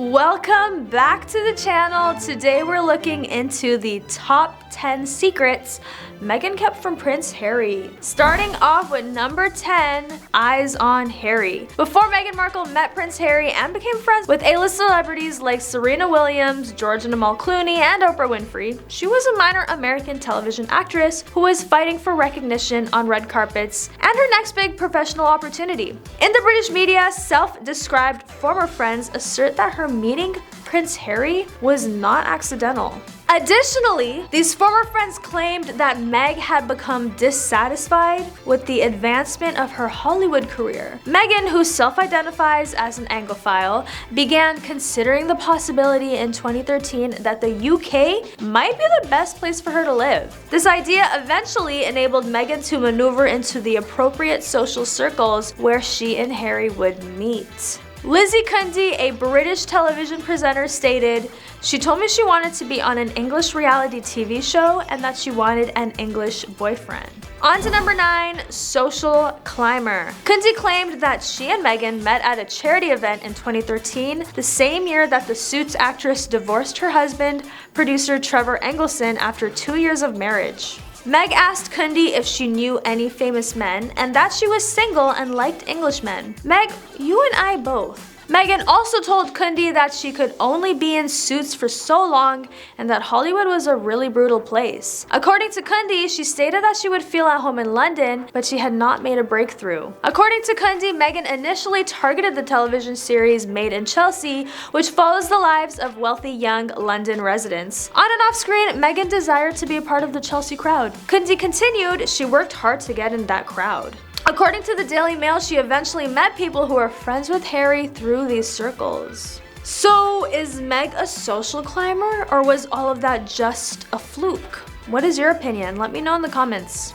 Welcome back to the channel. Today we're looking into the top 10 secrets Meghan kept from Prince Harry. Starting off with number 10, eyes on Harry. Before Meghan Markle met Prince Harry and became friends with A-list celebrities like Serena Williams, George and Amal Clooney, and Oprah Winfrey, she was a minor American television actress who was fighting for recognition on red carpets and her next big professional opportunity. In the British media, self-described former friends assert that her meeting Prince Harry was not accidental. Additionally, these former friends claimed that Meg had become dissatisfied with the advancement of her Hollywood career. Meghan, who self-identifies as an Anglophile, began considering the possibility in 2013 that the UK might be the best place for her to live. This idea eventually enabled Meghan to maneuver into the appropriate social circles where she and Harry would meet. Lizzie Cundy, a British television presenter, stated, "She told me she wanted to be on an English reality TV show and that she wanted an English boyfriend." On to number 9, social climber. Cundy claimed that she and Meghan met at a charity event in 2013, the same year that the Suits actress divorced her husband, producer Trevor Engelson, after 2 years of marriage. Meg asked Cundy if she knew any famous men and that she was single and liked Englishmen. Meg, you and I both. Meghan also told Cundy that she could only be in Suits for so long and that Hollywood was a really brutal place. According to Cundy, she stated that she would feel at home in London, but she had not made a breakthrough. According to Cundy, Meghan initially targeted the television series Made in Chelsea, which follows the lives of wealthy young London residents. On and off screen, Meghan desired to be a part of the Chelsea crowd. Cundy continued, she worked hard to get in that crowd. According to the Daily Mail, she eventually met people who were friends with Harry through these circles. So, is Meg a social climber, or was all of that just a fluke? What is your opinion? Let me know in the comments.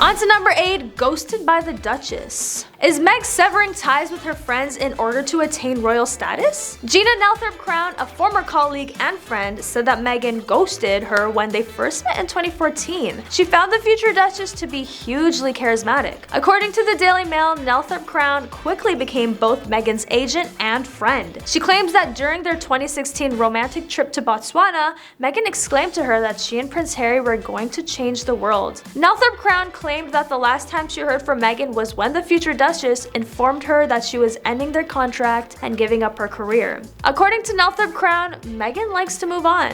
On to number 8, ghosted by the Duchess. Is Meg severing ties with her friends in order to attain royal status? Gina Nelthorpe-Crown, a former colleague and friend, said that Meghan ghosted her when they first met in 2014. She found the future Duchess to be hugely charismatic. According to the Daily Mail, Nelthorpe-Crown quickly became both Meghan's agent and friend. She claims that during their 2016 romantic trip to Botswana, Meghan exclaimed to her that she and Prince Harry were going to change the world. Nelthorpe-Crown claimed that the last time she heard from Meghan was when the future Duchess informed her that she was ending their contract and giving up her career. According to Nelthorpe-Crown, Meghan likes to move on.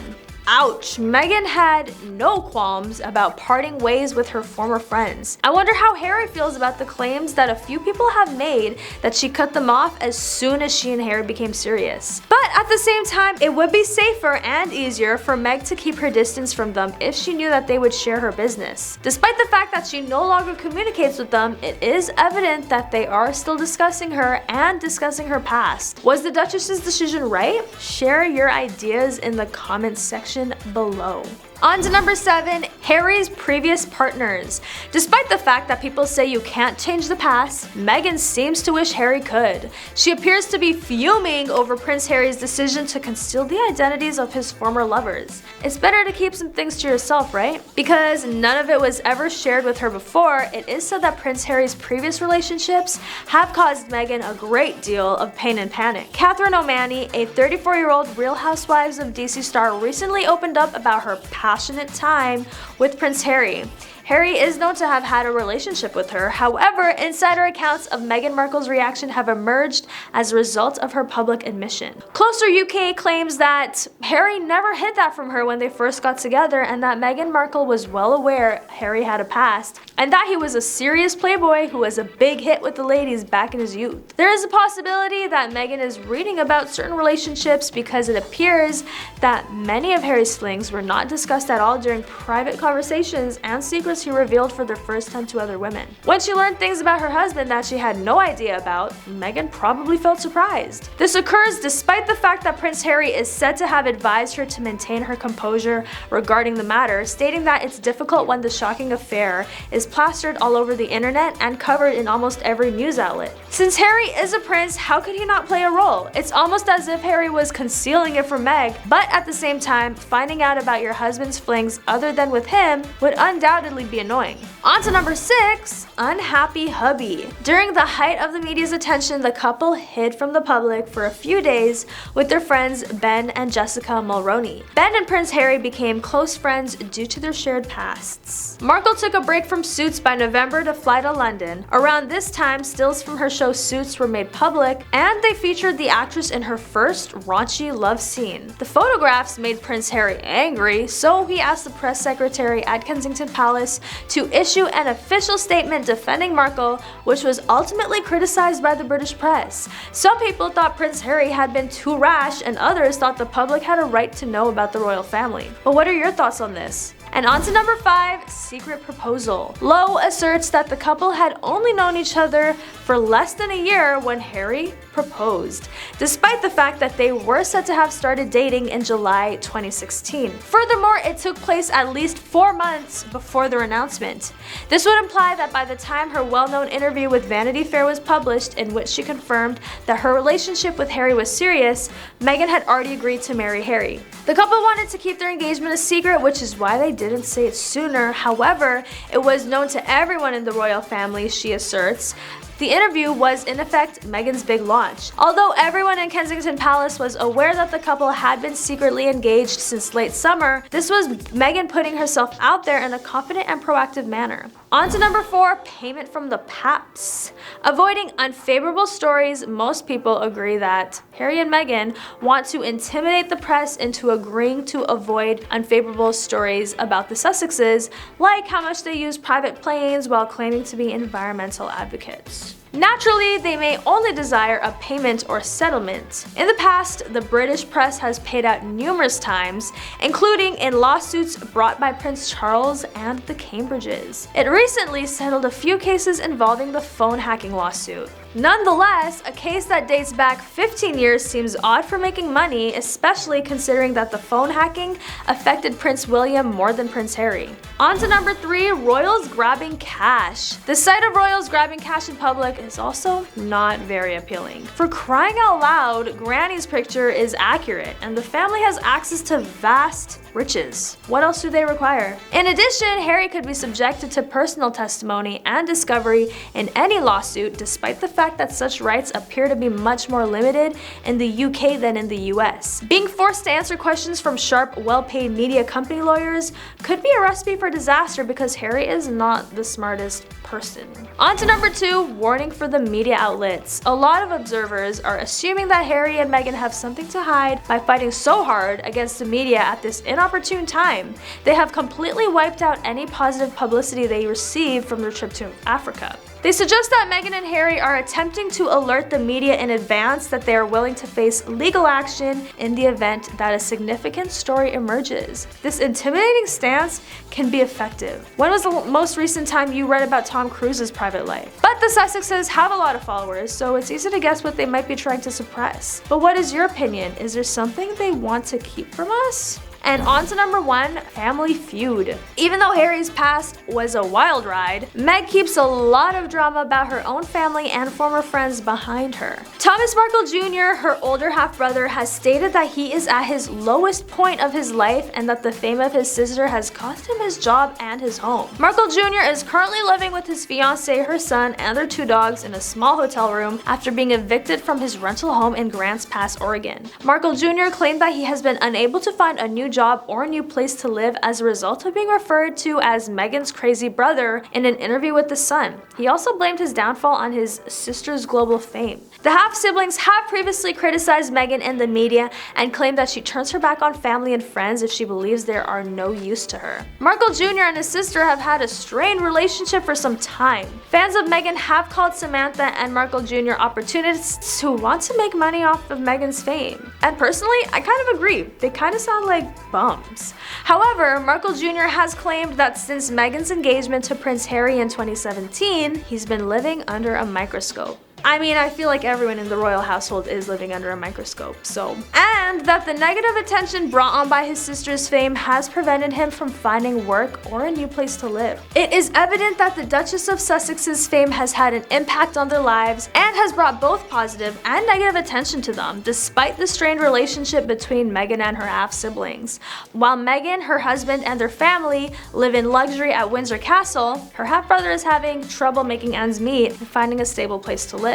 Ouch, Meghan had no qualms about parting ways with her former friends. I wonder how Harry feels about the claims that a few people have made that she cut them off as soon as she and Harry became serious. But at the same time, it would be safer and easier for Meg to keep her distance from them if she knew that they would share her business. Despite the fact that she no longer communicates with them, it is evident that they are still discussing her and discussing her past. Was the Duchess's decision right? Share your ideas in the comments section below. On to number 7, Harry's previous partners. Despite the fact that people say you can't change the past, Meghan seems to wish Harry could. She appears to be fuming over Prince Harry's decision to conceal the identities of his former lovers. It's better to keep some things to yourself, right? Because none of it was ever shared with her before, it is said that Prince Harry's previous relationships have caused Meghan a great deal of pain and panic. Catherine O'Mahony, a 34-year-old Real Housewives of DC star, recently opened up about her passionate time with Prince Harry. Harry is known to have had a relationship with her. However, insider accounts of Meghan Markle's reaction have emerged as a result of her public admission. Closer UK claims that Harry never hid that from her when they first got together, and that Meghan Markle was well aware Harry had a past, and that he was a serious playboy who was a big hit with the ladies back in his youth. There is a possibility that Meghan is reading about certain relationships because it appears that many of Harry's flings were not discussed at all during private conversations and secrets he revealed for the first time to other women. When she learned things about her husband that she had no idea about, Meghan probably felt surprised. This occurs despite the fact that Prince Harry is said to have advised her to maintain her composure regarding the matter, stating that it's difficult when the shocking affair is plastered all over the internet and covered in almost every news outlet. Since Harry is a prince, how could he not play a role? It's almost as if Harry was concealing it from Meg, but at the same time, finding out about your husband's flings other than with him would undoubtedly possibly be annoying. On to number 6, unhappy hubby. During the height of the media's attention, the couple hid from the public for a few days with their friends Ben and Jessica Mulroney. Ben and Prince Harry became close friends due to their shared pasts. Markle took a break from Suits by November to fly to London. Around this time, stills from her show Suits were made public, and they featured the actress in her first raunchy love scene. The photographs made Prince Harry angry, so he asked the press secretary at Kensington Palace to issue an official statement defending Markle, which was ultimately criticized by the British press. Some people thought Prince Harry had been too rash, and others thought the public had a right to know about the royal family. But what are your thoughts on this? And on to number 5, secret proposal. Lowe asserts that the couple had only known each other for less than a year when Harry proposed, despite the fact that they were said to have started dating in July 2016. Furthermore, it took place at least 4 months before their announcement. This would imply that by the time her well-known interview with Vanity Fair was published, in which she confirmed that her relationship with Harry was serious, Meghan had already agreed to marry Harry. The couple wanted to keep their engagement a secret, which is why they didn't say it sooner. However, it was known to everyone in the royal family, she asserts. The interview was, in effect, Meghan's big launch. Although everyone in Kensington Palace was aware that the couple had been secretly engaged since late summer, this was Meghan putting herself out there in a confident and proactive manner. On to number 4, payment from the paps. Avoiding unfavorable stories, most people agree that Harry and Meghan want to intimidate the press into agreeing to avoid unfavorable stories about the Sussexes, like how much they use private planes while claiming to be environmental advocates. Naturally, they may only desire a payment or settlement. In the past, the British press has paid out numerous times, including in lawsuits brought by Prince Charles and the Cambridges. It recently settled a few cases involving the phone hacking lawsuit. Nonetheless, a case that dates back 15 years seems odd for making money, especially considering that the phone hacking affected Prince William more than Prince Harry. On to number 3, royals grabbing cash. The sight of royals grabbing cash in public is also not very appealing. For crying out loud, Granny's picture is accurate, and the family has access to vast riches. What else do they require? In addition, Harry could be subjected to personal testimony and discovery in any lawsuit, despite the fact that such rights appear to be much more limited in the UK than in the US. Being forced to answer questions from sharp, well-paid media company lawyers could be a recipe for disaster because Harry is not the smartest person. On to number 2, warning for the media outlets. A lot of observers are assuming that Harry and Meghan have something to hide by fighting so hard against the media at this inopportune time. They have completely wiped out any positive publicity they received from their trip to Africa. They suggest that Meghan and Harry are attempting to alert the media in advance that they are willing to face legal action in the event that a significant story emerges. This intimidating stance can be effective. When was the most recent time you read about Tom Cruise's private life? But the Sussexes have a lot of followers, so it's easy to guess what they might be trying to suppress. But what is your opinion? Is there something they want to keep from us? And on to number 1, family feud. Even though Harry's past was a wild ride, Meg keeps a lot of drama about her own family and former friends behind her. Thomas Markle Jr., her older half-brother, has stated that he is at his lowest point of his life and that the fame of his sister has cost him his job and his home. Markle Jr. is currently living with his fiancée, her son, and their 2 dogs in a small hotel room after being evicted from his rental home in Grants Pass, Oregon. Markle Jr. claimed that he has been unable to find a new job or a new place to live as a result of being referred to as Meghan's crazy brother in an interview with The Sun. He also blamed his downfall on his sister's global fame. The half-siblings have previously criticized Meghan in the media and claimed that she turns her back on family and friends if she believes they are no use to her. Markle Jr. and his sister have had a strained relationship for some time. Fans of Meghan have called Samantha and Markle Jr. opportunists who want to make money off of Meghan's fame. And personally, I kind of agree. They kind of sound like bums. However, Markle Jr. has claimed that since Meghan's engagement to Prince Harry in 2017, he's been living under a microscope. I mean, I feel like everyone in the royal household is living under a microscope, so. And that the negative attention brought on by his sister's fame has prevented him from finding work or a new place to live. It is evident that the Duchess of Sussex's fame has had an impact on their lives and has brought both positive and negative attention to them, despite the strained relationship between Meghan and her half-siblings. While Meghan, her husband, and their family live in luxury at Windsor Castle, her half-brother is having trouble making ends meet and finding a stable place to live.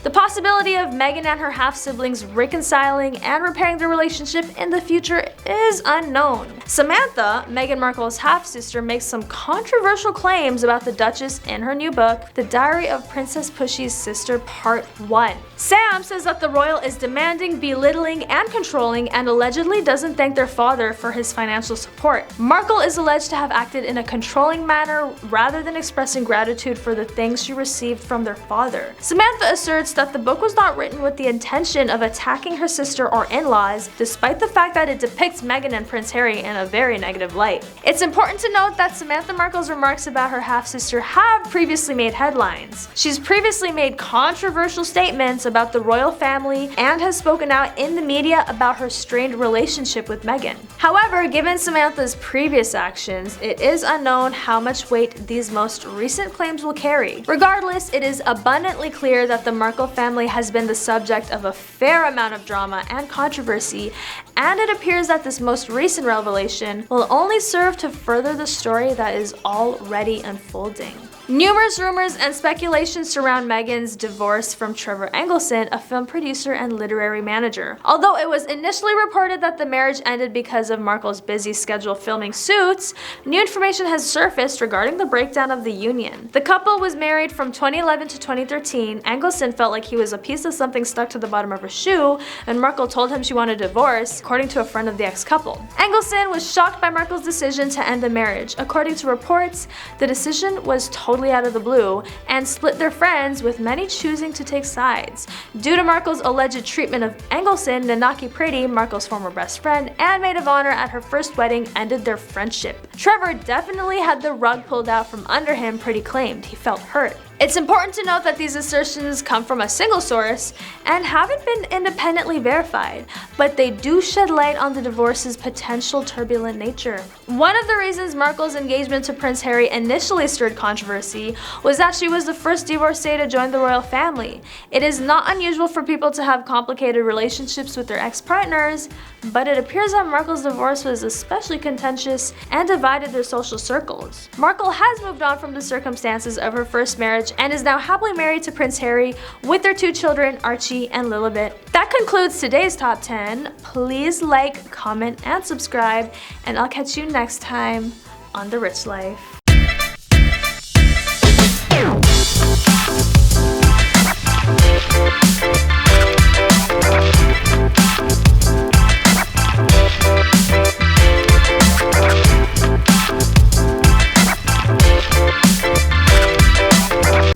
The possibility of Meghan and her half-siblings reconciling and repairing their relationship in the future is unknown. Samantha, Meghan Markle's half-sister, makes some controversial claims about the Duchess in her new book, The Diary of Princess Pushy's Sister Part 1. Sam says that the royal is demanding, belittling, and controlling, and allegedly doesn't thank their father for his financial support. Markle is alleged to have acted in a controlling manner rather than expressing gratitude for the things she received from their father. Samantha asserts that the book was not written with the intention of attacking her sister or in-laws, despite the fact that it depicts Meghan and Prince Harry in a very negative light. It's important to note that Samantha Markle's remarks about her half-sister have previously made headlines. She's previously made controversial statements about the royal family and has spoken out in the media about her strained relationship with Meghan. However, given Samantha's previous actions, it is unknown how much weight these most recent claims will carry. Regardless, it is abundantly clear that the Markle family has been the subject of a fair amount of drama and controversy, and it appears that this most recent revelation will only serve to further the story that is already unfolding. Numerous rumors and speculation surround Meghan's divorce from Trevor Engelson, a film producer and literary manager. Although it was initially reported that the marriage ended because of Markle's busy schedule filming Suits, new information has surfaced regarding the breakdown of the union. The couple was married from 2011 to 2013. Engelson felt like he was a piece of something stuck to the bottom of her shoe, and Markle told him she wanted a divorce, according to a friend of the ex-couple. Engelson was shocked by Markle's decision to end the marriage. According to reports, the decision was totally out of the blue and split their friends, with many choosing to take sides. Due to Markle's alleged treatment of Engelson, Nanaki Pretty, Markle's former best friend and maid of honor at her first wedding, ended their friendship. Trevor definitely had the rug pulled out from under him, Pretty claimed. He felt hurt. It's important to note that these assertions come from a single source and haven't been independently verified, but they do shed light on the divorce's potential turbulent nature. One of the reasons Markle's engagement to Prince Harry initially stirred controversy was that she was the first divorcee to join the royal family. It is not unusual for people to have complicated relationships with their ex-partners, but it appears that Markle's divorce was especially contentious and divided their social circles. Markle has moved on from the circumstances of her first marriage and is now happily married to Prince Harry with their 2 children, Archie and Lilibet. That concludes today's top 10. Please like, comment, and subscribe, and I'll catch you next time on The Rich Life.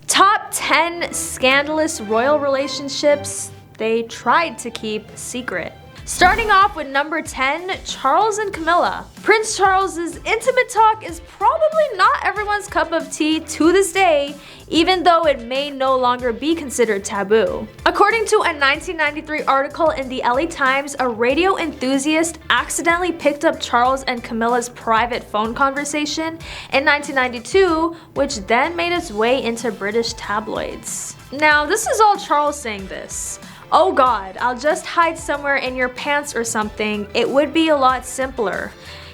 Top 10 scandalous royal relationships they tried to keep secret. Starting off with number 10, Charles and Camilla. Prince Charles's intimate talk is probably not everyone's cup of tea to this day, even though it may no longer be considered taboo. According to a 1993 article in the LA Times, a radio enthusiast accidentally picked up Charles and Camilla's private phone conversation in 1992, which then made its way into British tabloids. Now, this is all Charles saying this. "Oh God, I'll just hide somewhere in your pants or something. It would be a lot simpler."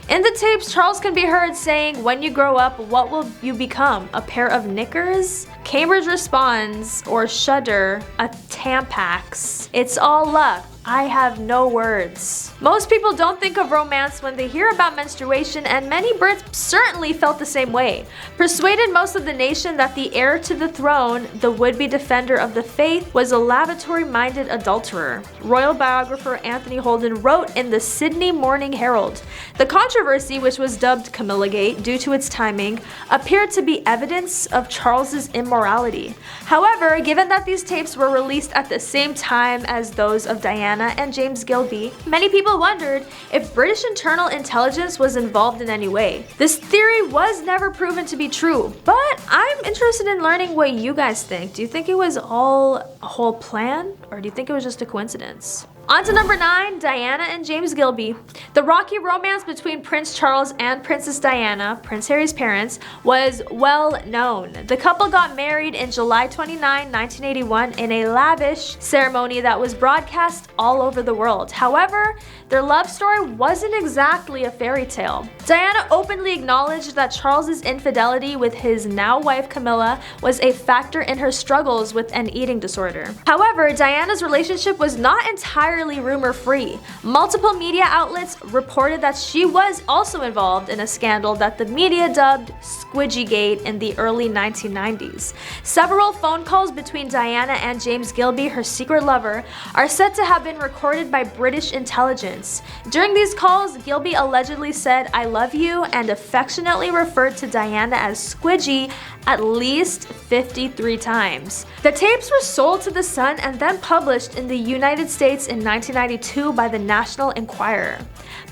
In the tapes, Charles can be heard saying, "When you grow up, what will you become? A pair of knickers?" Cambridge responds, or Shudder, "A Tampax. It's all luck. I have no words." Most people don't think of romance when they hear about menstruation, and many Brits certainly felt the same way. Persuaded most of the nation that the heir to the throne, the would-be defender of the faith, was a lavatory-minded adulterer. Royal biographer Anthony Holden wrote in the Sydney Morning Herald, "The controversy, which was dubbed Camillagate due to its timing, appeared to be evidence of Charles's immorality. However, given that these tapes were released at the same time as those of Diana Diana and James Gilby, many people wondered if British internal intelligence was involved in any way. This theory was never proven to be true, but I'm interested in learning what you guys think. Do you think it was all a whole plan, or do you think it was just a coincidence? On to number 9, Diana and James Gilby. The rocky romance between Prince Charles and Princess Diana, Prince Harry's parents, was well known. The couple got married in July 29, 1981 in a lavish ceremony that was broadcast all over the world. However, their love story wasn't exactly a fairy tale. Diana openly acknowledged that Charles's infidelity with his now wife Camilla was a factor in her struggles with an eating disorder. However, Diana's relationship was not entirely rumor-free. Multiple media outlets reported that she was also involved in a scandal that the media dubbed Squidgygate in the early 1990s. Several phone calls between Diana and James Gilby, her secret lover, are said to have been recorded by British intelligence. During these calls, Gilby allegedly said, "I love you," and affectionately referred to Diana as Squidgy at least 53 times. The tapes were sold to The Sun and then published in the United States in 1992 by the National Enquirer.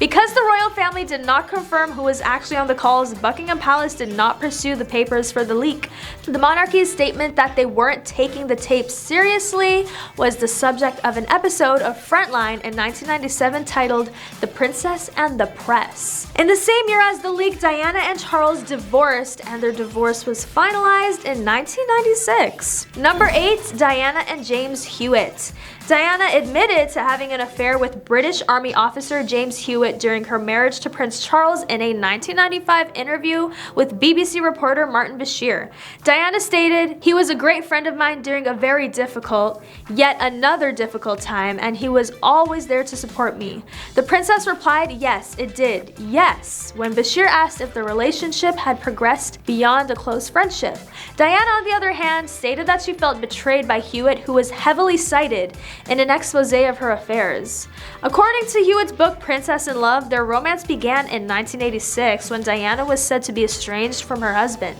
Because the royal family did not confirm who was actually on the calls, Buckingham Palace did not pursue the papers for the leak. The monarchy's statement that they weren't taking the tapes seriously was the subject of an episode of Frontline in 1997 titled "The Princess and the Press." In the same year as the leak, Diana and Charles divorced, and their divorce was finalized in 1996. Number 8, Diana and James Hewitt. Diana admitted to having an affair with British Army officer James Hewitt during her marriage to Prince Charles in a 1995 interview with BBC reporter Martin Bashir. Diana stated, "He was a great friend of mine during a very difficult, yet another difficult time, and he was always there to support me." The princess replied, "Yes, it did. Yes," when Bashir asked if the relationship had progressed beyond a close friendship. Diana, on the other hand, stated that she felt betrayed by Hewitt, who was heavily cited in an expose of her affairs. According to Hewitt's book Princess in Love, their romance began in 1986 when Diana was said to be estranged from her husband.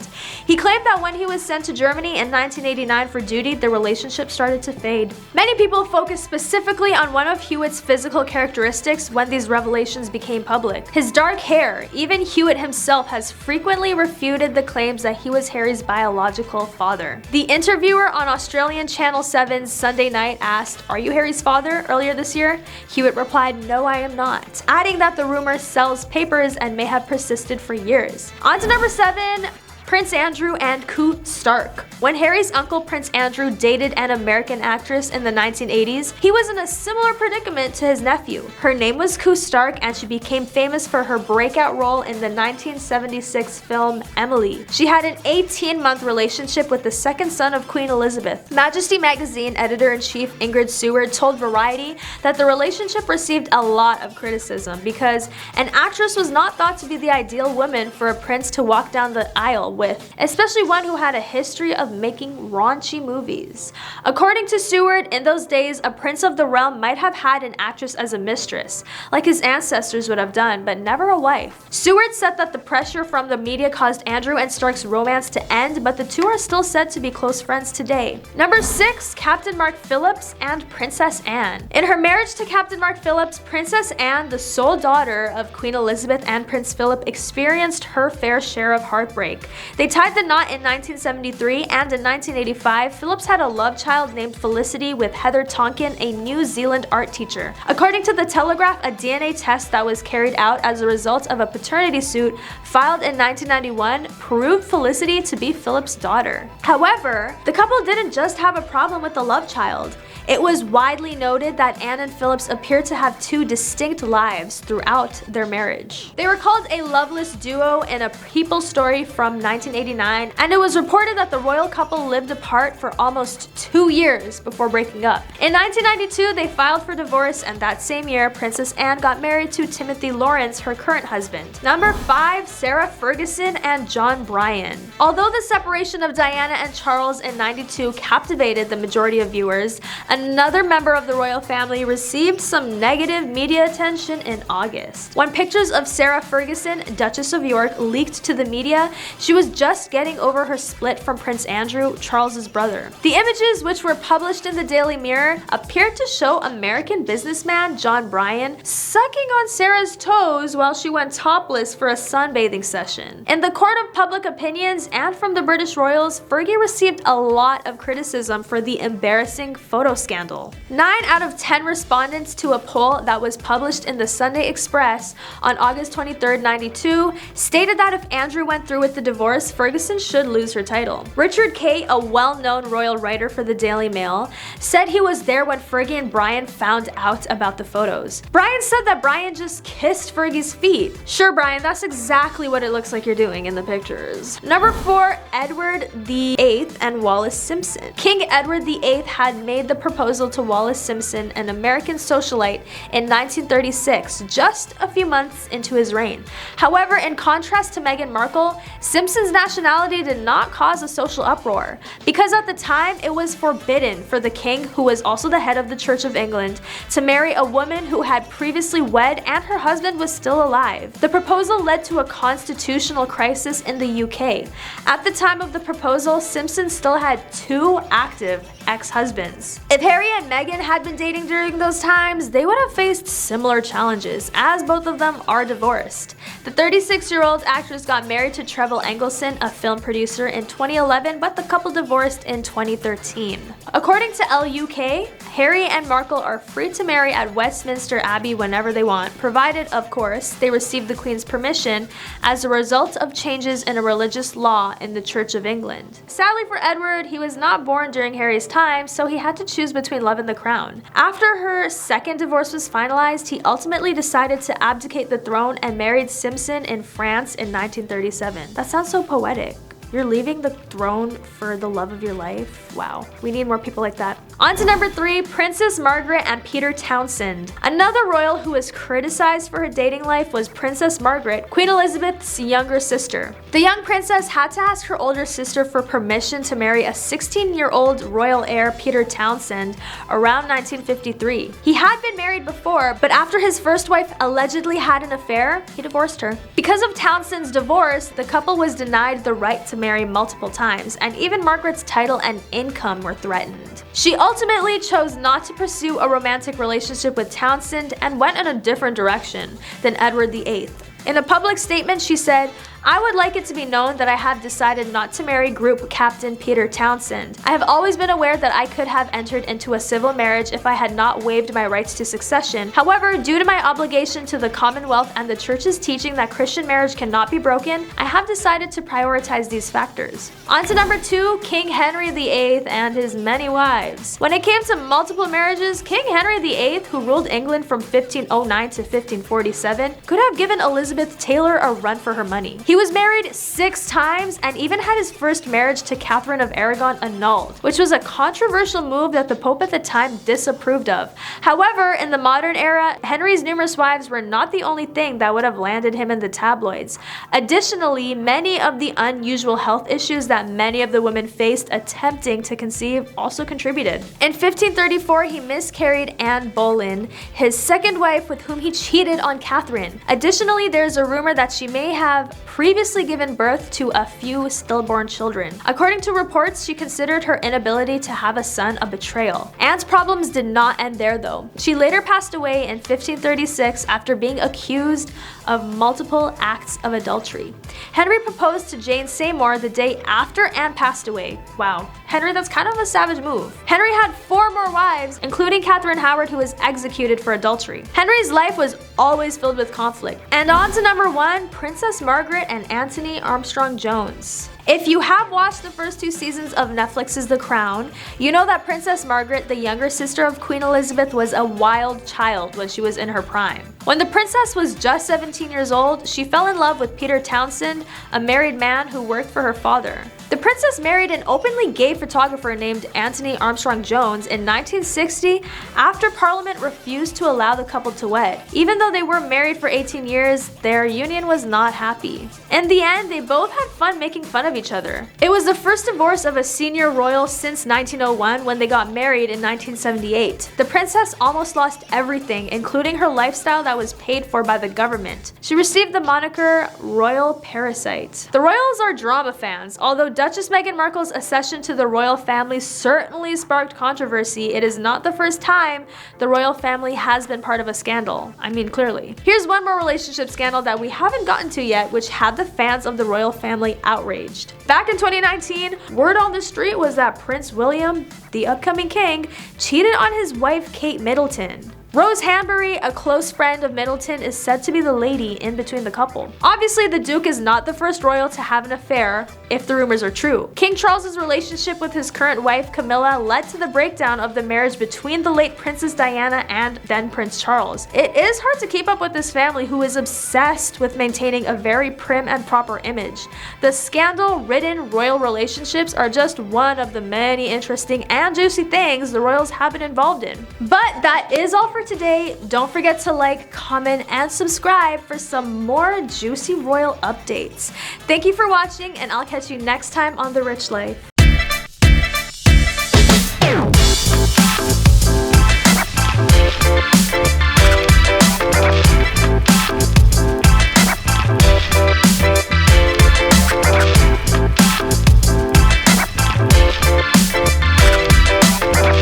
He claimed that when he was sent to Germany in 1989 for duty, the relationship started to fade. Many people focused specifically on one of Hewitt's physical characteristics when these revelations became public: his dark hair. Even Hewitt himself has frequently refuted the claims that he was Harry's biological father. The interviewer on Australian Channel 7's Sunday Night asked, "Are you Harry's father?" earlier this year. Hewitt replied, "No, I am not," adding that the rumor sells papers and may have persisted for years. On to number 7, Prince Andrew and Coot Stark. When Harry's uncle Prince Andrew dated an American actress in the 1980s, he was in a similar predicament to his nephew. Her name was Coot Stark, and she became famous for her breakout role in the 1976 film Emily. She had an 18-month relationship with the second son of Queen Elizabeth. Majesty magazine editor-in-chief Ingrid Seward told Variety that the relationship received a lot of criticism because an actress was not thought to be the ideal woman for a prince to walk down the aisle with, especially one who had a history of making raunchy movies. According to Seward, in those days, a prince of the realm might have had an actress as a mistress, like his ancestors would have done, but never a wife. Seward said that the pressure from the media caused Andrew and Stark's romance to end, but the two are still said to be close friends today. Number 6, Captain Mark Phillips and Princess Anne. In her marriage to Captain Mark Phillips, Princess Anne, the sole daughter of Queen Elizabeth and Prince Philip, experienced her fair share of heartbreak. They tied the knot in 1973, and in 1985, Phillips had a love child named Felicity with Heather Tonkin, a New Zealand art teacher. According to The Telegraph, a DNA test that was carried out as a result of a paternity suit filed in 1991 proved Felicity to be Phillips' daughter. However, the couple didn't just have a problem with the love child. It was widely noted that Anne and Phillips appeared to have two distinct lives throughout their marriage. They were called a loveless duo in a People story from 1989, and it was reported that the royal couple lived apart for almost 2 years before breaking up. In 1992, they filed for divorce, and that same year, Princess Anne got married to Timothy Lawrence, her current husband. Number 5, Sarah Ferguson and John Bryan. Although the separation of Diana and Charles in '92 captivated the majority of viewers, Another member of the royal family received some negative media attention in August. When pictures of Sarah Ferguson, Duchess of York, leaked to the media, she was just getting over her split from Prince Andrew, Charles's brother. The images, which were published in the Daily Mirror, appeared to show American businessman John Bryan sucking on Sarah's toes while she went topless for a sunbathing session. In the court of public opinions and from the British royals, Fergie received a lot of criticism for the embarrassing photo scandal. 9 out of 10 respondents to a poll that was published in the Sunday Express on August 23, 92, stated that if Andrew went through with the divorce, Ferguson should lose her title. Richard Kay, a well-known royal writer for the Daily Mail, said he was there when Fergie and Bryan found out about the photos. Bryan said that Bryan just kissed Fergie's feet. Sure, Bryan, that's exactly what it looks like you're doing in the pictures. Number 4, Edward VIII and Wallis Simpson. King Edward VIII had made the proposal to Wallis Simpson, an American socialite, in 1936, just a few months into his reign. However, in contrast to Meghan Markle, Simpson's nationality did not cause a social uproar, because at the time it was forbidden for the king, who was also the head of the Church of England, to marry a woman who had previously wed and her husband was still alive. The proposal led to a constitutional crisis in the UK. At the time of the proposal, Simpson still had 2 active ex-husbands. If Harry and Meghan had been dating during those times, they would have faced similar challenges, as both of them are divorced. The 36-year-old actress got married to Trevor Engelson, a film producer, in 2011, but the couple divorced in 2013. According to LUK, Harry and Markle are free to marry at Westminster Abbey whenever they want, provided, of course, they receive the Queen's permission as a result of changes in a religious law in the Church of England. Sadly for Edward, he was not born during Harry's time, so he had to choose between love and the crown. After her second divorce was finalized, he ultimately decided to abdicate the throne and married Simpson in France in 1937. That sounds so poetic. You're leaving the throne for the love of your life? Wow. We need more people like that. On to number 3, Princess Margaret and Peter Townsend. Another royal who was criticized for her dating life was Princess Margaret, Queen Elizabeth's younger sister. The young princess had to ask her older sister for permission to marry a 16-year-old royal heir, Peter Townsend, around 1953. He had been married before, but after his first wife allegedly had an affair, he divorced her. Because of Townsend's divorce, the couple was denied the right to marry multiple times, and even Margaret's title and income were threatened. She ultimately chose not to pursue a romantic relationship with Townsend and went in a different direction than Edward VIII. In a public statement, she said, "I would like it to be known that I have decided not to marry Group Captain Peter Townsend. I have always been aware that I could have entered into a civil marriage if I had not waived my rights to succession. However, due to my obligation to the Commonwealth and the Church's teaching that Christian marriage cannot be broken, I have decided to prioritize these factors." On to number 2, King Henry VIII and his many wives. When it came to multiple marriages, King Henry VIII, who ruled England from 1509 to 1547, could have given Elizabeth Taylor a run for her money. He was married 6 times and even had his first marriage to Catherine of Aragon annulled, which was a controversial move that the Pope at the time disapproved of. However, in the modern era, Henry's numerous wives were not the only thing that would have landed him in the tabloids. Additionally, many of the unusual health issues that many of the women faced attempting to conceive also contributed. In 1534, he miscarried Anne Boleyn, his second wife with whom he cheated on Catherine. Additionally, there's a rumor that she may have previously given birth to a few stillborn children. According to reports, she considered her inability to have a son a betrayal. Anne's problems did not end there though. She later passed away in 1536 after being accused of multiple acts of adultery. Henry proposed to Jane Seymour the day after Anne passed away. Wow. Henry, that's kind of a savage move. Henry had 4 more wives, including Catherine Howard, who was executed for adultery. Henry's life was always filled with conflict. And on to number 1, Princess Margaret and Anthony Armstrong Jones. If you have watched the first 2 seasons of Netflix's The Crown, you know that Princess Margaret, the younger sister of Queen Elizabeth, was a wild child when she was in her prime. When the princess was just 17 years old, she fell in love with Peter Townsend, a married man who worked for her father. The princess married an openly gay photographer named Anthony Armstrong Jones in 1960 after Parliament refused to allow the couple to wed. Even though they were married for 18 years, their union was not happy. In the end, they both had fun making fun of of each other. It was the first divorce of a senior royal since 1901 when they got married in 1978. The princess almost lost everything, including her lifestyle that was paid for by the government. She received the moniker Royal Parasite. The royals are drama fans. Although Duchess Meghan Markle's accession to the royal family certainly sparked controversy, it is not the first time the royal family has been part of a scandal. I mean, clearly. Here's one more relationship scandal that we haven't gotten to yet, which had the fans of the royal family outraged. Back in 2019, word on the street was that Prince William, the upcoming king, cheated on his wife Kate Middleton. Rose Hanbury, a close friend of Middleton, is said to be the lady in between the couple. Obviously, the Duke is not the first royal to have an affair, if the rumors are true. King Charles's relationship with his current wife, Camilla, led to the breakdown of the marriage between the late Princess Diana and then Prince Charles. It is hard to keep up with this family, who is obsessed with maintaining a very prim and proper image. The scandal-ridden royal relationships are just one of the many interesting and juicy things the royals have been involved in. But that is all for today. Don't forget to like, comment, and subscribe for some more juicy royal updates. Thank you for watching, and I'll catch you next time on The Rich Life.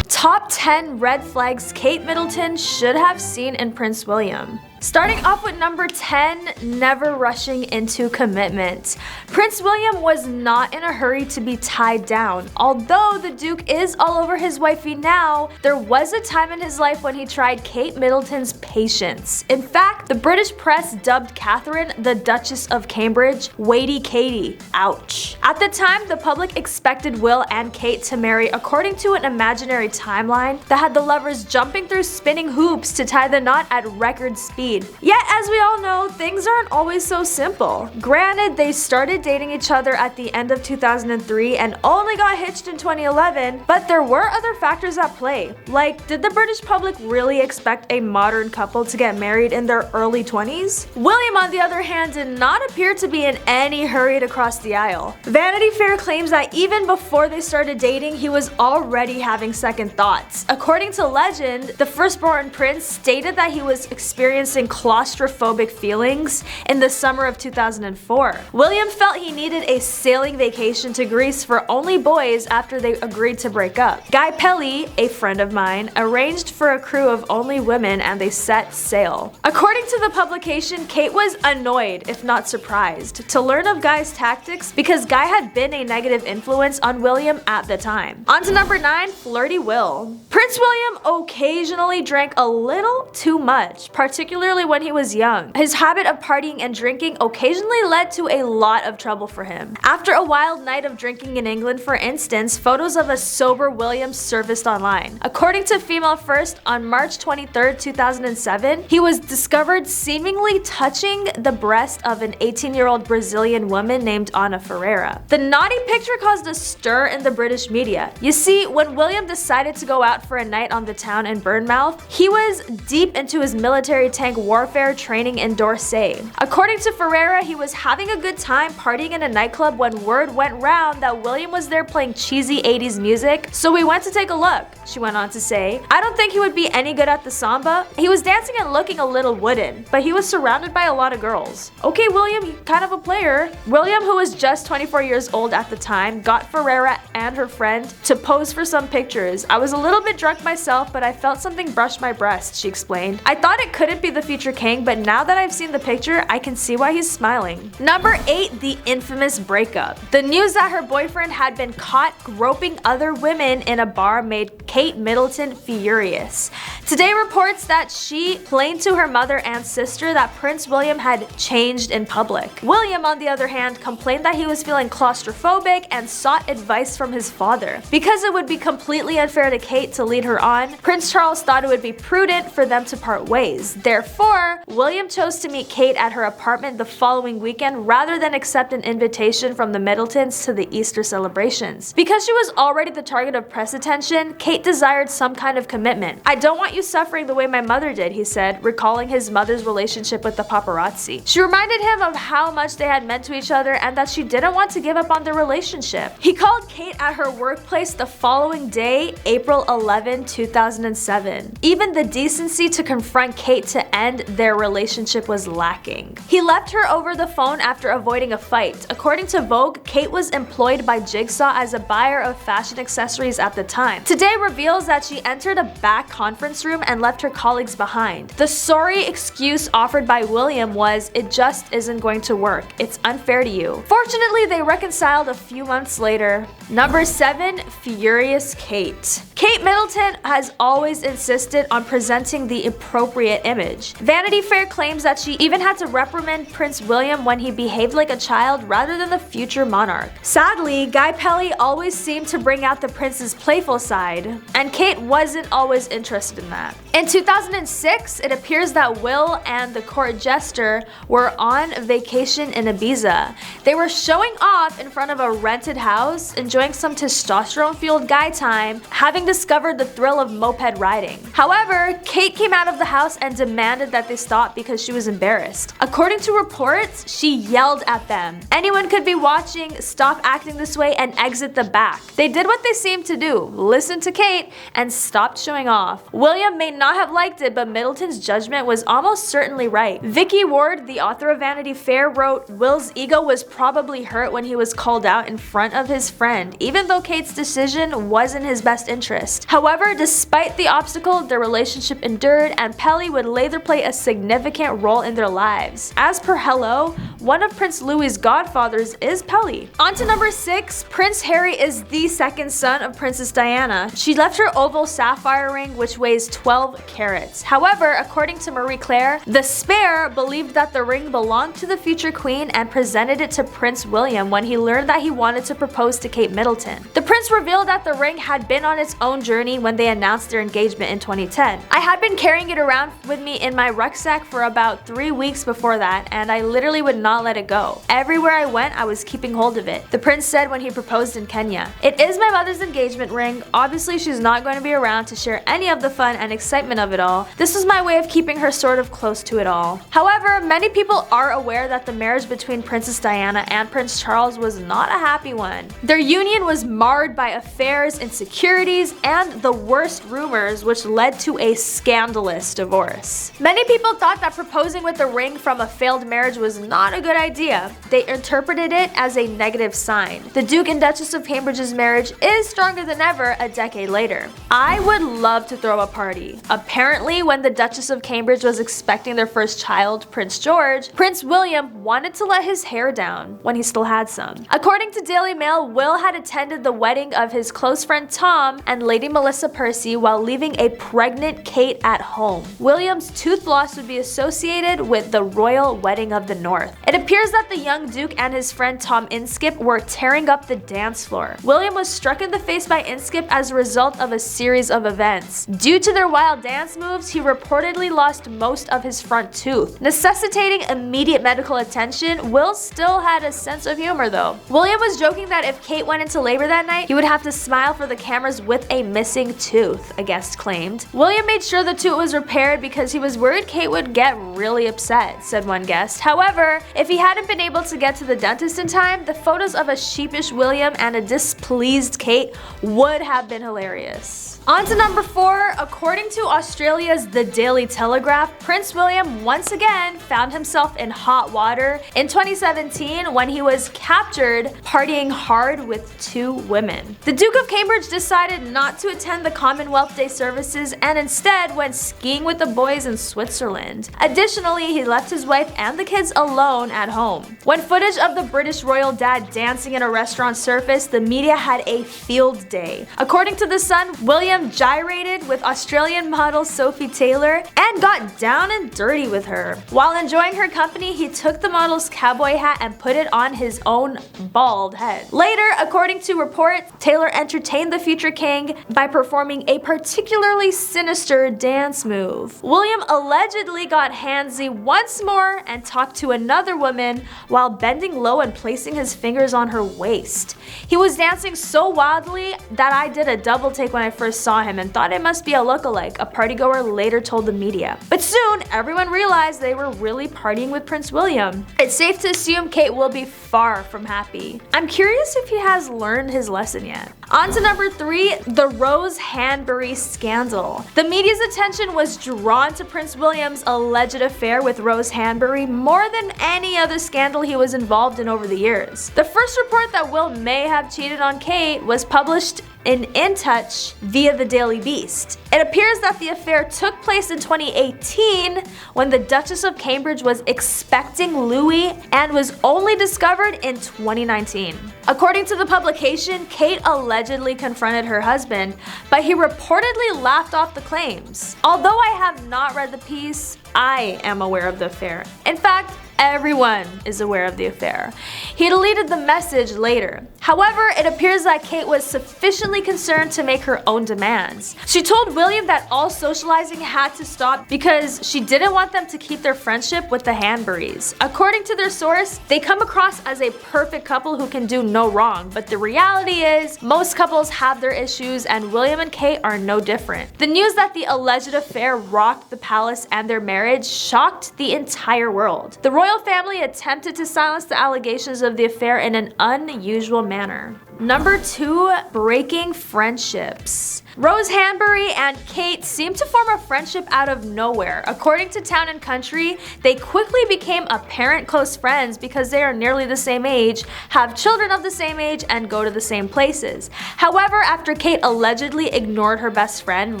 Top 10 red flags Kate Middleton should have seen in Prince William. Starting off with number 10, never rushing into commitment. Prince William was not in a hurry to be tied down. Although the Duke is all over his wifey now, there was a time in his life when he tried Kate Middleton's patience. In fact, the British press dubbed Catherine the Duchess of Cambridge, Weighty Katie. Ouch. At the time, the public expected Will and Kate to marry according to an imaginary timeline that had the lovers jumping through spinning hoops to tie the knot at record speed. Yet, as we all know, things aren't always so simple. Granted, they started dating each other at the end of 2003 and only got hitched in 2011, but there were other factors at play. Like, did the British public really expect a modern couple to get married in their early 20s? William, on the other hand, did not appear to be in any hurry to cross the aisle. Vanity Fair claims that even before they started dating, he was already having second thoughts. According to legend, the firstborn prince stated that he was experiencing claustrophobic feelings in the summer of 2004. William felt he needed a sailing vacation to Greece for only boys after they agreed to break up. Guy Pelly, a friend of mine, arranged for a crew of only women and they set sail. According to the publication, Kate was annoyed, if not surprised, to learn of Guy's tactics because Guy had been a negative influence on William at the time. On to number 9, Flirty Will. Prince William occasionally drank a little too much, particularly when he was young. His habit of partying and drinking occasionally led to a lot of trouble for him. After a wild night of drinking in England, for instance, photos of a sober William surfaced online. According to Female First, on March 23, 2007, he was discovered seemingly touching the breast of an 18-year-old Brazilian woman named Ana Ferreira. The naughty picture caused a stir in the British media. You see, when William decided to go out for a night on the town in Bournemouth, he was deep into his military tank warfare training in Dorset. According to Ferreira, he was having a good time partying in a nightclub when word went round that William was there playing cheesy 80s music, so we went to take a look, she went on to say. I don't think he would be any good at the samba. He was dancing and looking a little wooden, but he was surrounded by a lot of girls. Okay, William, you're kind of a player. William, who was just 24 years old at the time, got Ferreira and her friend to pose for some pictures. I was a little bit drunk myself, but I felt something brush my breast, she explained. I thought it couldn't be the future king, but now that I've seen the picture, I can see why he's smiling. Number 8, the infamous breakup. The news that her boyfriend had been caught groping other women in a bar made Kate Middleton furious. Today reports that she complained to her mother and sister that Prince William had changed in public. William, on the other hand, complained that he was feeling claustrophobic and sought advice from his father. Because it would be completely unfair to Kate to lead her on, Prince Charles thought it would be prudent for them to part ways. Therefore, William chose to meet Kate at her apartment the following weekend rather than accept an invitation from the Middletons to the Easter celebrations. Because she was already the target of press attention, Kate desired some kind of commitment. "I don't want you suffering the way my mother did," he said, recalling his mother's relationship with the paparazzi. She reminded him of how much they had meant to each other and that she didn't want to give up on their relationship. He called Kate at her workplace the following day, April 11, 2007. Even the decency to confront Kate to end their relationship was lacking. He left her over the phone after avoiding a fight. According to Vogue, Kate was employed by Jigsaw as a buyer of fashion accessories at the time. Today reveals that she entered a back conference room and left her colleagues behind. The sorry excuse offered by William was, "It just isn't going to work. It's unfair to you." Fortunately, they reconciled a few months later. Number 7. Furious Kate. Kate Middleton has always insisted on presenting the appropriate image. Vanity Fair claims that she even had to reprimand Prince William when he behaved like a child rather than the future monarch. Sadly, Guy Pelly always seemed to bring out the prince's playful side, and Kate wasn't always interested in that. In 2006, it appears that Will and the court jester were on vacation in Ibiza. They were showing off in front of a rented house, enjoying some testosterone-fueled guy time, having discovered the thrill of moped riding. However, Kate came out of the house and demanded that they stop because she was embarrassed. According to reports, she yelled at them. "Anyone could be watching, stop acting this way and exit the back." They did what they seemed to do, listened to Kate, and stopped showing off. William may not have liked it, but Middleton's judgment was almost certainly right. Vicky Ward, the author of Vanity Fair, wrote, "Will's ego was probably hurt when he was called out in front of his friend, even though Kate's decision was in his best interest. However, despite the obstacle, their relationship endured, and Pelly would later play a significant role in their lives. As per Hello, one of Prince Louis's godfathers is Pelly." On to number 6. Prince Harry is the second son of Princess Diana. She left her oval sapphire ring, which weighs 12 carats. However, according to Marie Claire, the spare believed that the ring belonged to the future queen and presented it to Prince William when he learned that he wanted to propose to Kate Middleton. The prince revealed that the ring had been on its own journey when they announced their engagement in 2010. "I had been carrying it around with me in my rucksack for about 3 weeks before that, and I literally would not let it go. Everywhere I went, I was keeping hold of it," the prince said when he proposed in Kenya. "It is my mother's engagement ring. Obviously, she's not going to be around to share any of the fun and excitement of it all. This was my way of keeping her sort of close to it all." However, many people are aware that the marriage between Princess Diana and Prince Charles was not a happy one. Their union was marred by affairs, insecurities, and the worst rumors, which led to a scandalous divorce. Many people thought that proposing with a ring from a failed marriage was not a good idea. They interpreted it as a negative sign. The Duke and Duchess of Cambridge's marriage is stronger than ever a decade later. I would love to throw a party. Apparently, when the Duchess of Cambridge was expecting their first child, Prince George, Prince William wanted to let his hair down when he still had some. According to Daily Mail, Will had attended the wedding of his close friend Tom and Lady Melissa Percy while leaving a pregnant Kate at home. William's tooth loss would be associated with the royal wedding of the North. It appears that the young Duke and his friend Tom Inskip were tearing up the dance floor. William was struck in the face by Inskip as a result of a series of events. Due to their wild dance moves, he reportedly lost most of his front tooth, necessitating immediate medical attention. Will still had a sense of humor though. William was joking that if Kate went into labor that night, he would have to smile for the cameras with a missing tooth, a guest claimed. William made sure the tooth was repaired because he was worried Kate would get really upset, said one guest. However, if he hadn't been able to get to the dentist in time, the photos of a sheepish William and a displeased Kate would have been hilarious. On to number 4. According to Australia's The Daily Telegraph, Prince William once again found himself in hot water in 2017 when he was captured partying hard with 2 women. The Duke of Cambridge decided not to attend the Commonwealth Day services and instead went skiing with the boys in Switzerland. Additionally, he left his wife and the kids alone at home. When footage of the British royal dad dancing in a restaurant surfaced, the media had a field day. According to The Sun, William gyrated with Australian model Sophie Taylor and got down and dirty with her. While enjoying her company, he took the model's cowboy hat and put it on his own bald head. Later, according to reports, Taylor entertained the future king by performing performing a particularly sinister dance move. William allegedly got handsy once more and talked to another woman while bending low and placing his fingers on her waist. He was dancing so wildly that I did a double take when I first saw him and thought it must be a lookalike, a partygoer later told the media. But soon, everyone realized they were really partying with Prince William. It's safe to assume Kate will be far from happy. I'm curious if he has learned his lesson yet. On to number 3, the Rose Hanbury scandal. The media's attention was drawn to Prince William's alleged affair with Rose Hanbury more than any other scandal he was involved in over the years. The first report that Will may have cheated on Kate was published in Touch via the Daily Beast. It appears that the affair took place in 2018 when the Duchess of Cambridge was expecting Louis and was only discovered in 2019. According to the publication, Kate allegedly confronted her husband, but he reportedly laughed off the claims. Although I have not read the piece, I am aware of the affair. In fact, everyone is aware of the affair. He deleted the message later. However, it appears that Kate was sufficiently concerned to make her own demands. She told William that all socializing had to stop because she didn't want them to keep their friendship with the Hanburys. According to their source, they come across as a perfect couple who can do no wrong, but the reality is most couples have their issues and William and Kate are no different. The news that the alleged affair rocked the palace and their marriage shocked the entire world. The royal family attempted to silence the allegations of the affair in an unusual manner. Number 2, breaking friendships. Rose Hanbury and Kate seemed to form a friendship out of nowhere. According to Town and Country, they quickly became apparent close friends because they are nearly the same age, have children of the same age, and go to the same places. However, after Kate allegedly ignored her best friend,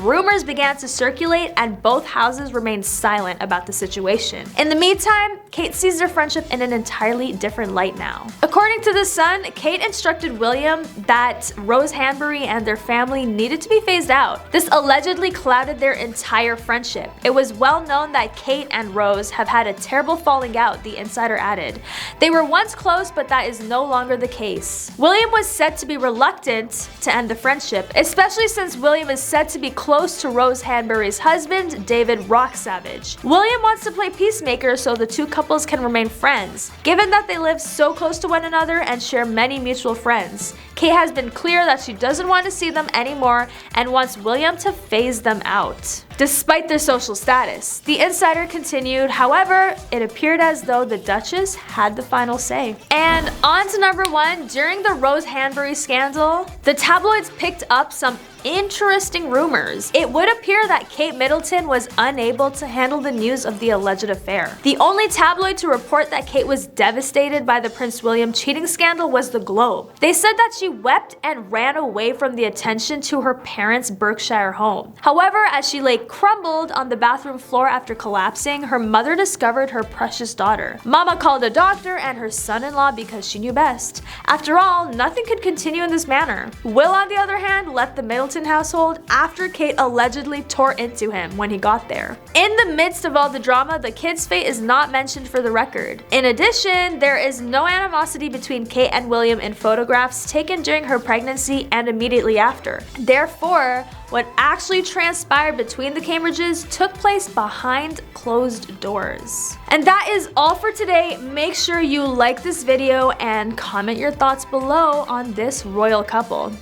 rumors began to circulate and both houses remained silent about the situation. In the meantime, Kate sees their friendship in an entirely different light now. According to The Sun, Kate instructed William that Rose Hanbury and their family needed to be phased out. This allegedly clouded their entire friendship. It was well known that Kate and Rose have had a terrible falling out, the insider added. They were once close, but that is no longer the case. William was said to be reluctant to end the friendship, especially since William is said to be close to Rose Hanbury's husband, David Rock Savage. William wants to play peacemaker so the two couples can remain friends, given that they live so close to one another and share many mutual friends. Kate has been clear that she doesn't want to see them anymore and wants William to phase them out. Despite their social status, the insider continued, however, it appeared as though the Duchess had the final say. And on to number 1, during the Rose Hanbury scandal, the tabloids picked up some interesting rumors. It would appear that Kate Middleton was unable to handle the news of the alleged affair. The only tabloid to report that Kate was devastated by the Prince William cheating scandal was The Globe. They said that she wept and ran away from the attention to her parents' Berkshire home. However, as she lay crumbled on the bathroom floor after collapsing, her mother discovered her precious daughter. Mama called a doctor and her son-in-law because she knew best. After all, nothing could continue in this manner. Will, on the other hand, left the Middleton household after Kate allegedly tore into him when he got there. In the midst of all the drama, the kid's fate is not mentioned for the record. In addition, there is no animosity between Kate and William in photographs taken during her pregnancy and immediately after. Therefore, what actually transpired between the Cambridges took place behind closed doors. And that is all for today. Make sure you like this video and comment your thoughts below on this royal couple.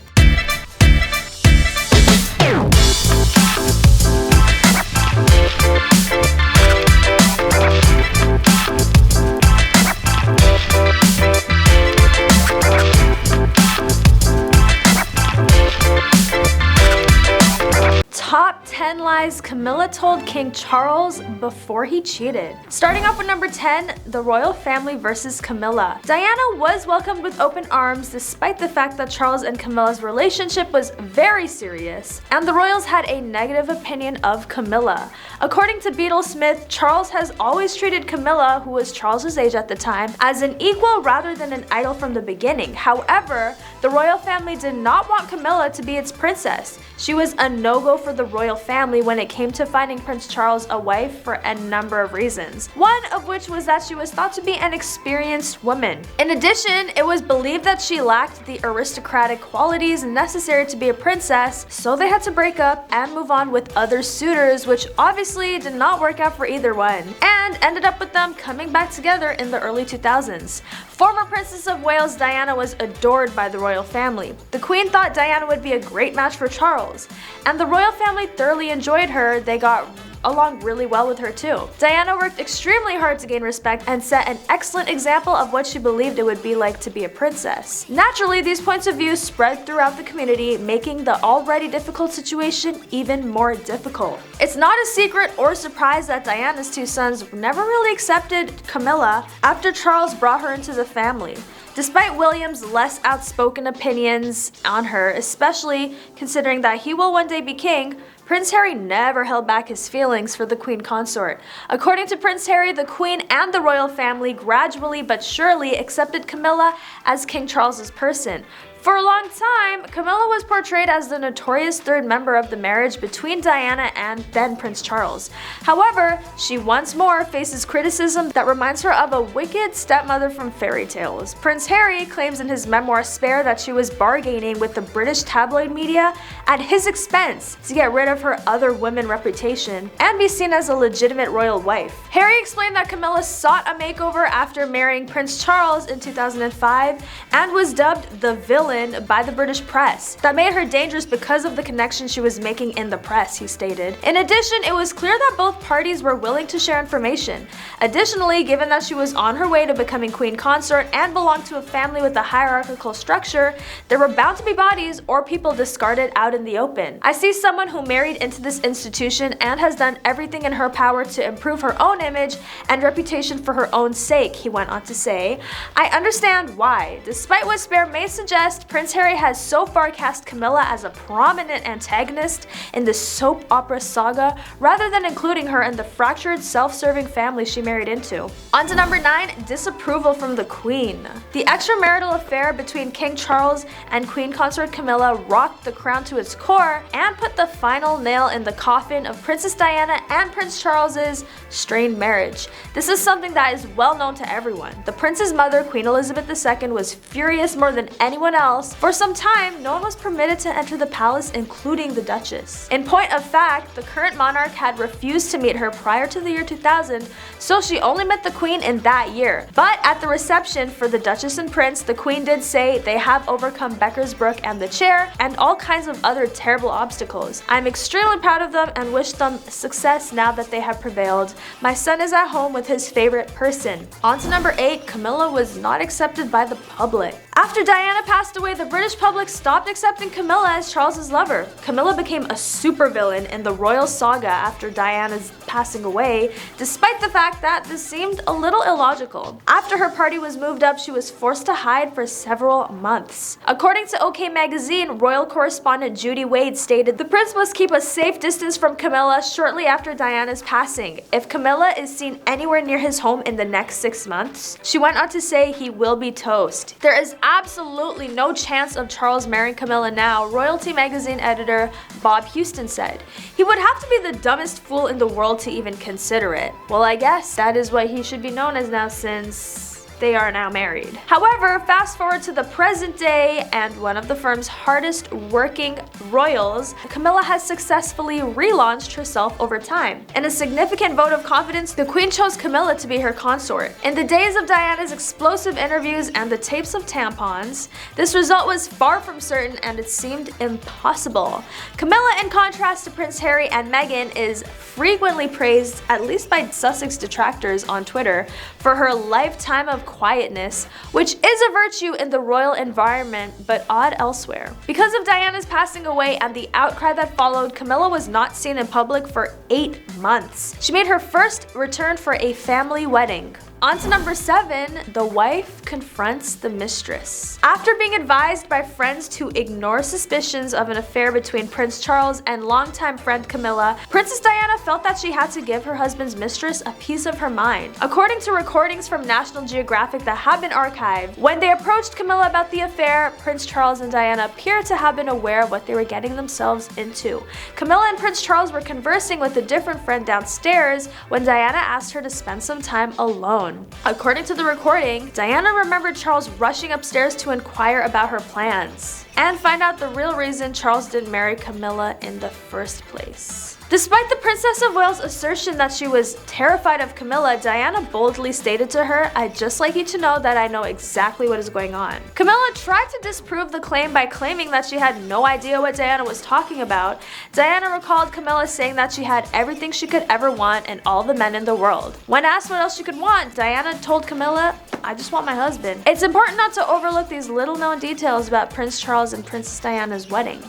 Top 10 lies Camilla told King Charles before he cheated. Starting off with number 10, the royal family versus Camilla. Diana was welcomed with open arms despite the fact that Charles and Camilla's relationship was very serious, and the royals had a negative opinion of Camilla. According to Beadle Smith, Charles has always treated Camilla, who was Charles's age at the time, as an equal rather than an idol from the beginning. However, the royal family did not want Camilla to be its princess. She was a no-go for the royal family when it came to finding Prince Charles a wife for a number of reasons, one of which was that she was thought to be an experienced woman. In addition, it was believed that she lacked the aristocratic qualities necessary to be a princess, so they had to break up and move on with other suitors, which obviously did not work out for either one, and ended up with them coming back together in the early 2000s. Former Princess of Wales Diana was adored by the royal family. The Queen thought Diana would be a great match for Charles, and the royal family thoroughly enjoyed her. They got along really well with her too. Diana worked extremely hard to gain respect and set an excellent example of what she believed it would be like to be a princess. Naturally, these points of view spread throughout the community, making the already difficult situation even more difficult. It's not a secret or surprise that Diana's two sons never really accepted Camilla after Charles brought her into the family. Despite William's less outspoken opinions on her, especially considering that he will one day be king, Prince Harry never held back his feelings for the Queen Consort. According to Prince Harry, the Queen and the royal family gradually but surely accepted Camilla as King Charles's person. For a long time, Camilla was portrayed as the notorious third member of the marriage between Diana and then Prince Charles. However, she once more faces criticism that reminds her of a wicked stepmother from fairy tales. Prince Harry claims in his memoir Spare that she was bargaining with the British tabloid media at his expense to get rid of her other women reputation and be seen as a legitimate royal wife. Harry explained that Camilla sought a makeover after marrying Prince Charles in 2005 and was dubbed the villain by the British press. That made her dangerous because of the connection she was making in the press, he stated. In addition, it was clear that both parties were willing to share information. Additionally, given that she was on her way to becoming Queen Consort and belonged to a family with a hierarchical structure, there were bound to be bodies or people discarded out in the open. I see someone who married into this institution and has done everything in her power to improve her own image and reputation for her own sake, he went on to say. I understand why. Despite what Spare may suggest, Prince Harry has so far cast Camilla as a prominent antagonist in the soap opera saga rather than including her in the fractured, self-serving family she married into. On to number 9, disapproval from the Queen. The extramarital affair between King Charles and Queen Consort Camilla rocked the crown to its core and put the final nail in the coffin of Princess Diana and Prince Charles's strained marriage. This is something that is well known to everyone. The prince's mother, Queen Elizabeth II, was furious more than anyone else. For some time, no one was permitted to enter the palace, including the Duchess. In point of fact, the current monarch had refused to meet her prior to the year 2000, so she only met the Queen in that year. But at the reception for the Duchess and Prince, the Queen did say they have overcome Becker's Brook and the chair, and all kinds of other terrible obstacles. I'm extremely proud of them and wish them success now that they have prevailed. My son is at home with his favorite person. On to number 8, Camilla was not accepted by the public. After Diana passed away, the British public stopped accepting Camilla as Charles's lover. Camilla became a supervillain in the royal saga after Diana's passing away, despite the fact that this seemed a little illogical. After her party was moved up, she was forced to hide for several months. According to OK Magazine, royal correspondent Judy Wade stated, "The prince must keep a safe distance from Camilla shortly after Diana's passing. If Camilla is seen anywhere near his home in the next 6 months," she went on to say, "he will be toast." There is absolutely no chance of Charles marrying Camilla now, Royalty magazine editor Bob Houston said. He would have to be the dumbest fool in the world to even consider it. Well, I guess that is what he should be known as now, since they are now married. However, fast forward to the present day, and one of the firm's hardest working royals, Camilla has successfully relaunched herself over time. In a significant vote of confidence, the Queen chose Camilla to be her consort. In the days of Diana's explosive interviews and the tapes of tampons, this result was far from certain and it seemed impossible. Camilla, in contrast to Prince Harry and Meghan, is frequently praised, at least by Sussex detractors on Twitter, for her lifetime of quietness, which is a virtue in the royal environment but odd elsewhere. Because of Diana's passing away and the outcry that followed, Camilla was not seen in public for 8 months. She made her first return for a family wedding. On to number 7, the wife confronts the mistress. After being advised by friends to ignore suspicions of an affair between Prince Charles and longtime friend Camilla, Princess Diana felt that she had to give her husband's mistress a piece of her mind. According to recordings from National Geographic that have been archived, when they approached Camilla about the affair, Prince Charles and Diana appear to have been aware of what they were getting themselves into. Camilla and Prince Charles were conversing with a different friend downstairs when Diana asked her to spend some time alone. According to the recording, Diana remembered Charles rushing upstairs to inquire about her plans and find out the real reason Charles didn't marry Camilla in the first place. Despite the Princess of Wales' assertion that she was terrified of Camilla, Diana boldly stated to her, "I'd just like you to know that I know exactly what is going on." Camilla tried to disprove the claim by claiming that she had no idea what Diana was talking about. Diana recalled Camilla saying that she had everything she could ever want and all the men in the world. When asked what else she could want, Diana told Camilla, "I just want my husband." It's important not to overlook these little-known details about Prince Charles and Princess Diana's wedding.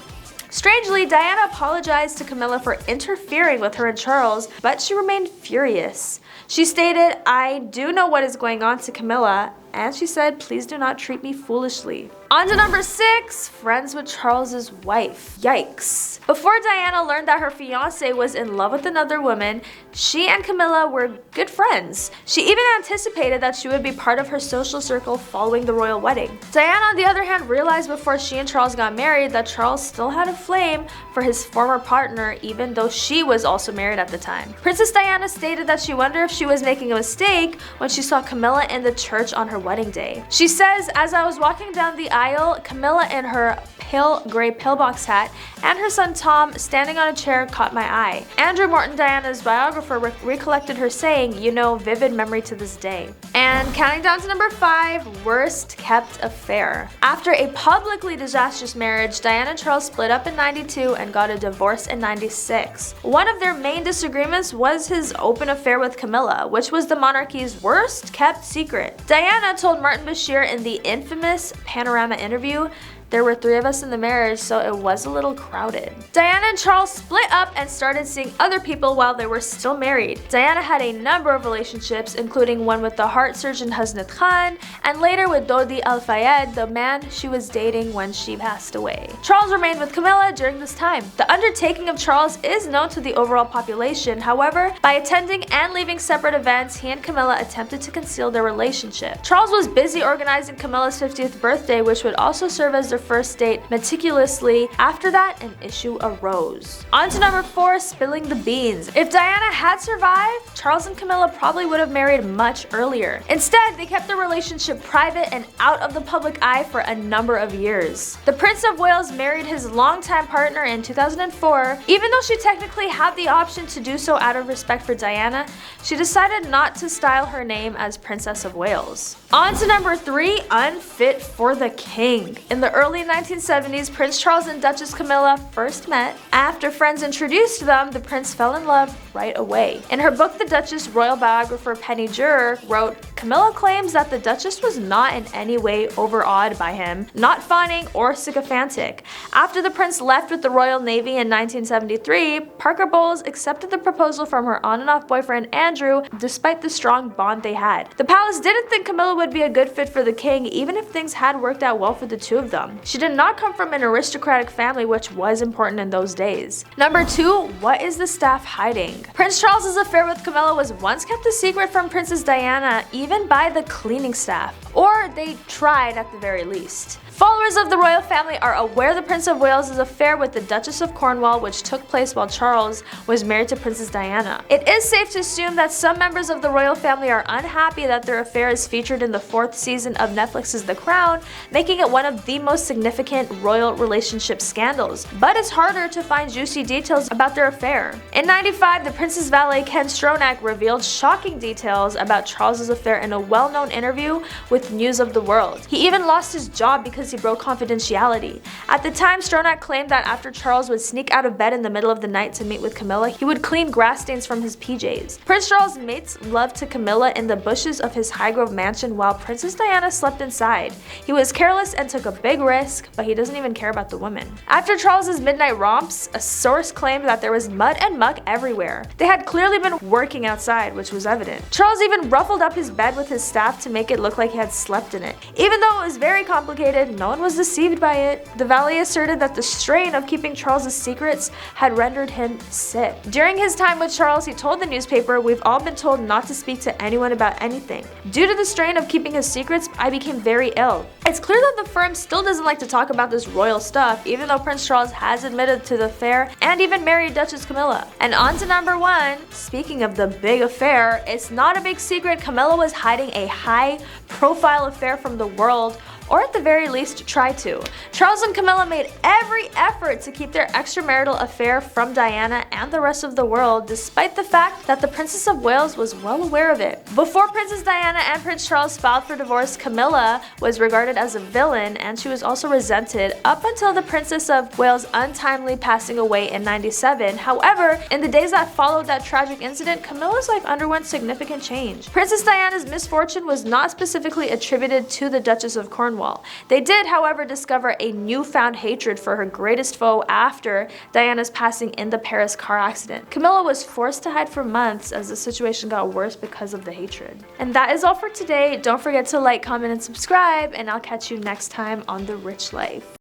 Strangely, Diana apologized to Camilla for interfering with her and Charles, but she remained furious. She stated, "I do know what is going on," to Camilla, and she said, "Please do not treat me foolishly." On to number 6, friends with Charles's wife. Yikes. Before Diana learned that her fiancé was in love with another woman, she and Camilla were good friends. She even anticipated that she would be part of her social circle following the royal wedding. Diana, on the other hand, realized before she and Charles got married that Charles still had a flame for his former partner, even though she was also married at the time. Princess Diana stated that she wondered if she was making a mistake when she saw Camilla in the church on her wedding day. She says, "As I was walking down the aisle, Camilla in her pale gray pillbox hat and her son Tom standing on a chair caught my eye." Andrew Morton, Diana's biographer, recollected her saying, "You know, vivid memory to this day." And counting down to number 5, worst kept affair. After a publicly disastrous marriage, Diana and Charles split up in 92 and got a divorce in 96. One of their main disagreements was his open affair with Camilla, which was the monarchy's worst kept secret. Diana told Martin Bashir in the infamous Panorama interview, "There were 3 of us in the marriage, so it was a little crowded." Diana and Charles split up and started seeing other people while they were still married. Diana had a number of relationships, including one with the heart surgeon Hasnat Khan, and later with Dodi Al Fayed, the man she was dating when she passed away. Charles remained with Camilla during this time. The undertaking of Charles is known to the overall population. However, by attending and leaving separate events, he and Camilla attempted to conceal their relationship. Charles was busy organizing Camilla's 50th birthday, which would also serve as their first date meticulously. After that, an issue arose. On to number 4, spilling the beans. If Diana had survived, Charles and Camilla probably would have married much earlier. Instead, they kept their relationship private and out of the public eye for a number of years. The Prince of Wales married his longtime partner in 2004. Even though she technically had the option to do so out of respect for Diana, she decided not to style her name as Princess of Wales. On to number 3, unfit for the king. In the early 1970s, Prince Charles and Duchess Camilla first met. After friends introduced them, the prince fell in love right away. In her book, The Duchess, royal biographer Penny Juror wrote, "Camilla claims that the Duchess was not in any way overawed by him, not fawning or sycophantic. After the prince left with the Royal Navy in 1973, Parker Bowles accepted the proposal from her on and off boyfriend Andrew, despite the strong bond they had. The palace didn't think Camilla would be a good fit for the king, even if things had worked out well for the two of them. She did not come from an aristocratic family, which was important in those days." Number 2, what is the staff hiding? Prince Charles's affair with Camilla was once kept a secret from Princess Diana, even by the cleaning staff. Or they tried at the very least. Followers of the royal family are aware the Prince of Wales' affair with the Duchess of Cornwall, which took place while Charles was married to Princess Diana. It is safe to assume that some members of the royal family are unhappy that their affair is featured in the 4th season of Netflix's The Crown, making it one of the most significant royal relationship scandals. But it's harder to find juicy details about their affair. In 95, the prince's valet Ken Stronach revealed shocking details about Charles' affair in a well-known interview with with news of the world. He even lost his job because he broke confidentiality. At the time, Stronach claimed that after Charles would sneak out of bed in the middle of the night to meet with Camilla, he would clean grass stains from his PJs. Prince Charles mates love to Camilla in the bushes of his Highgrove mansion while Princess Diana slept inside. He was careless and took a big risk, but he doesn't even care about the women. After Charles's midnight romps, a source claimed that there was mud and muck everywhere. They had clearly been working outside, which was evident. Charles even ruffled up his bed with his staff to make it look like he had slept in it. Even though it was very complicated, no one was deceived by it. The valet asserted that the strain of keeping Charles's secrets had rendered him sick. During his time with Charles, he told the newspaper, "We've all been told not to speak to anyone about anything. Due to the strain of keeping his secrets, I became very ill." It's clear that the firm still doesn't like to talk about this royal stuff, even though Prince Charles has admitted to the affair and even married Duchess Camilla. And on to number 1. Speaking of the big affair, it's not a big secret Camilla was hiding a high-profile affair from the world, or at the very least try to. Charles and Camilla made every effort to keep their extramarital affair from Diana and the rest of the world, despite the fact that the Princess of Wales was well aware of it. Before Princess Diana and Prince Charles filed for divorce, Camilla was regarded as a villain, and she was also resented up until the Princess of Wales untimely passing away in '97. However, in the days that followed that tragic incident, Camilla's life underwent significant change. Princess Diana's misfortune was not specifically attributed to the Duchess of Cornwall. They did, however, discover a newfound hatred for her greatest foe after Diana's passing in the Paris car accident. Camilla was forced to hide for months as the situation got worse because of the hatred. And that is all for today. Don't forget to like, comment, and subscribe, and I'll catch you next time on The Rich Life.